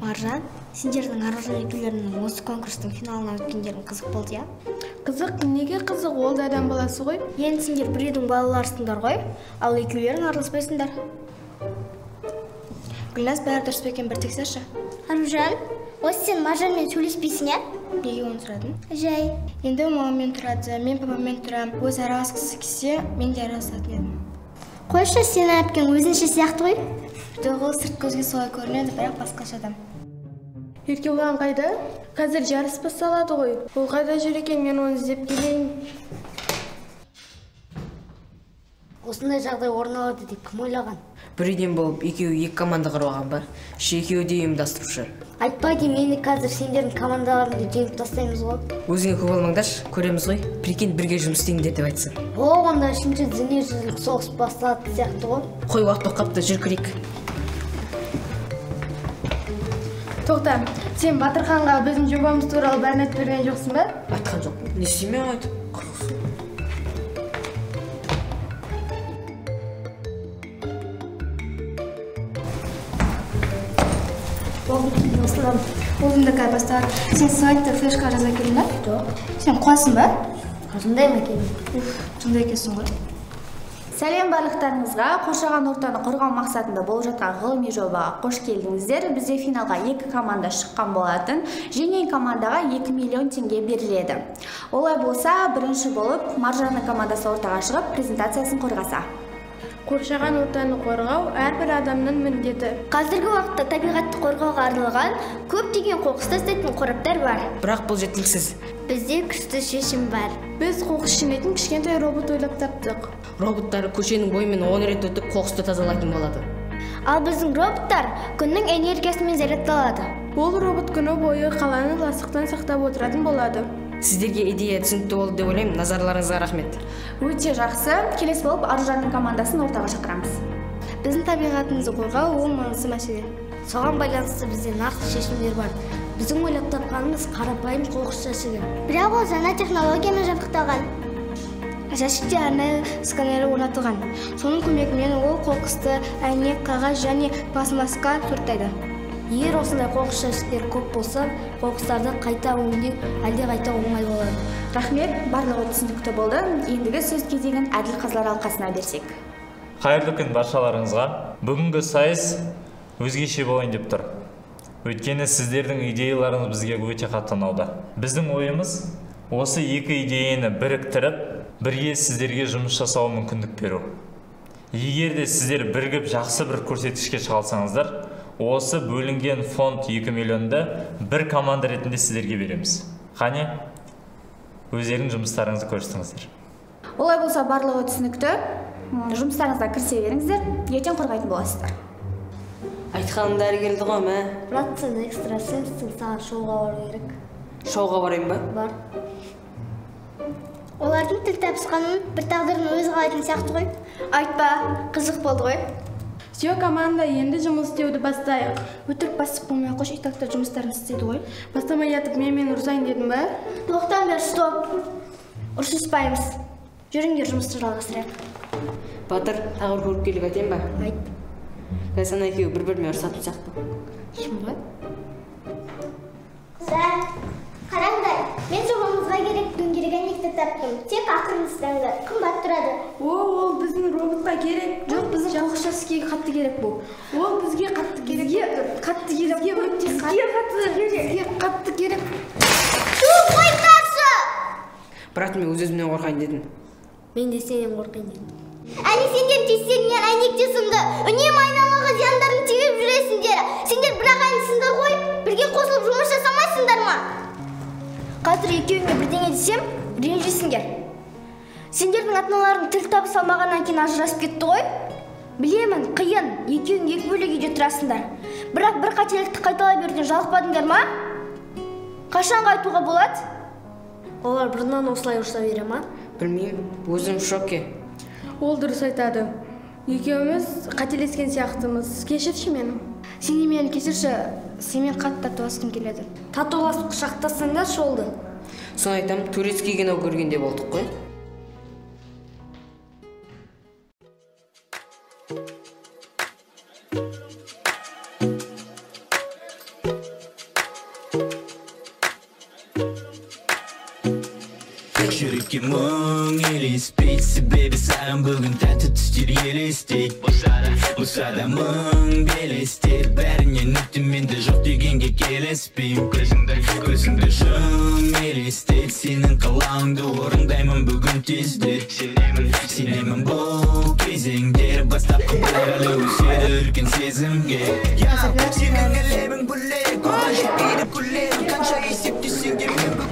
Маржан, сендердің аружан екеулерінің осы конкурстың финалына өткендерің қызық болды, я? Қызық, неге қызық? Ол да адам баласы ғой. Енді сендер бір үйдің балаларсыңдар ғой, ал екеулерің араласпайсыңдар. Гүлназ, бәрі дұрыс па екен, бір тексерші. Аружан, осы сен Маржанмен сөйлеспейсің, иә? Неге оны сұрадың? Жай. Енді мамамен тұрады, мен папамен тұрам. Өзі араласқысы келсе, мен де араласатын едім. Қойшы, сен әпкең өзінше сияқты ғой? Жоқ, ол сырт көзге солай көрінеді, бірақ басқаша адам. Еркебұлан қайда? Қазір жарыс басталады ғой. Ол қайда жүр екен, мен оны іздеп келейін. Осындай жағдай орын алады деп кім ойлаған? Бір үйден болып, екеуі екі команда құрған ба? Екеуі де ұйымдастырушы. Айтпай дейм, енді қазір сендердің командаларыңды жеңіп тастаймыз ғой. Өзіңе көп болмаңдаршы, көреміз ғой. Прикинь, бірге жұмыс істейіңдер деп айтсын. Онда үшінші дүниежүзілік соғыс басталады сияқты ғой. Қой, уақыт боп қапты, жүр кірейік. Тоқта, сен Батырханға біздің жобамыз туралы бәрін айтып берген жоқсың ба? Айтқан жоқ. Не істейме айтып? Өзімді қай бастады. Сен сайтта флешқа жаза келдің ба? Жоқ. Сен қуасың ба? Қасымдай ма екен? Сондай екенсің ғой. Сәлем барлықтарыңызға, қоршаған ортаны қорғау мақсатында болып жатқан ғылыми жобаға қош келдіңіздер. Бізде финалға 2 команда шыққан болатын. Жеңген командаға 2 миллион теңге беріледі. Олай болса, бірінші болып Маржанның командасы ортаға шығып презентациясын қорғаса. Қоршаған ортаны қорғау әрбір адамның міндеті. Қазіргі уақытта табиғатты қорғауға арналған көптеген қоқыс тастайтын қораптар бар. Бірақ бұл жеткіліксіз. Бізде күшті шешім бар. Біз қоқыс жинайтын кішкентай робот ойлап таптық. Роботтар көшенің бойымен 10 рет өтіп қоқысты тазалайтын болады. Ал біздің роботтар күннің энергиясымен зарядталады. Ол робот күні бойы қаланы ластықтан сақтап отыратын болады. Сіздерге идея түсінікті болды деп ойлаймын. Назарларыңызға рахмет. Өте жақсы. Келесі болып Аружанның командасын ортаға шақырамыз. Біздің табиғатымызды қорғау ол маңызды мәселе. Соған байланысты бізде нақты шешімдер бар. Біздің ойлап тапқанымыз қарапайым қоқыс жәшігі. Бірақ ол жаңа технологиямен жабдықталған. Жәшікте арнайы сканері орнатылған. Соның көмегімен ол қоқысты әйнек, қағаз және пластмассқа сұрыптайды. Егер осындай қоқыс жәшіктер көп болса, қоқыстарды қайта өңдеу қайта оңай болады. Рахмет, барлығы түсінікті болды. Ендігі сөз кезегін Әділ Қазылар алқасына берсек. Қайырлы күн баршаларыңызға. Бүгінгі сайыс өзгеше болайын деп тұр. Өйткені сіздердің идеяларыңыз бізге өте қатты ұнауда. Біздің ойымыз осы екі идеяны біріктіріп, бірге сіздерге жұмыс жасау мүмкіндік беру. Егер де сіздер бірігіп жақсы бір көрсеткішке шығарсаңыздар, осы бөлінген фонд 2 миллионды бір команда ретінде сіздерге береміз. Қане, өздерің жұмыстарыңызды көрсетіңіздер. Олай болса барлығы түсінікті. Жұмыстарыңызға кірісе беріңіздер, ертең қорғайтын боласыздар. Айтқанымдары келді ғой, мә? Братцын, экстрасенстің саған шоуға бару керек. Шоуға барайын ба? Бар. Олардың тіл табысқанын бір тағдырын өзі қалайтын сияқты ғой. Айтпа, қызық болды ғой. Все команда енді жұмыс істеуді бастайық. Өтірік бастық болмай қош, итақтар жұмыстарын істейді ғой. Бастамай ятып мен ұрсайын дедім ба? Тоқтаңдар, стоп. Ұрсыспаймыз. Жүріңдер, жұмысты жалғастырайық. Батыр, тағы бір көріпкелік айтайын ба? Айт. Гайсан екеуі бір-бірімен ұрсатын сияқты. Шын ба? Қараңдар, мен жобамызға керек дөңгелек әйнекті таптым. Тек ақырын ұстаңдар, қымбат тұрады. Ол біздің роботқа керек. Жоқ, біздің қоқыс жәшікке қатты керек бұл. Ол бізге қатты керек. Қатты керек. Қой қарсы! Бірақ мен өз-өзімнен қорқайын дедім. Мен де сенен қорқайын дедім. Әне сендер тестеріңнен әйнекте сынды. Үнемі айналаға зияндарын тегіп жүресіңдер. Сендер бірақ айнысыңдар ғой, бірге қосылып жұмыс жасамайсыңдар ма? Қазір екеуіңе бірдеңе десем, ренжисіңдер. Сендердің ата-аналарың тіл табыса алмағаннан кейін ажырасып кетті ғой? Білемін, қиын, екеуің екі бөлек үйде тұрасыңдар. Бірақ бір қателікті қайталай беруден жалықпадыңдар ма? Қашан қайтуға болады? Олар бұрыннан осылай ұрса бере ма? Білмеймін, өзім шокке. Ол дұрыс айтады. Екеуміз қателескен сияқтымыз. Кешірші мені. Сен мені кешірші, сенімен қатты татуласқым келеді. Татуласып құшақтасаңдар шолды. Соны айтам, турецкий кино көргенде болдық қой. Жүрекке мұң елеспейді, себебі саған бүгін тәтті түстер елестейді. Болса да мұң белестер, бәрінен үмітімменді жоқ дегенге келіспейм. Көзіңді жым елестейді, сенің қалауыңды орындаймын бүгін тезде. Сенемін бұл кезеңдер, бастапқы болғалы өседі үлкен сезімге. Сенің әлемің бөлек, оған жетпейді күллерің, қанша есептесең де мен бүгін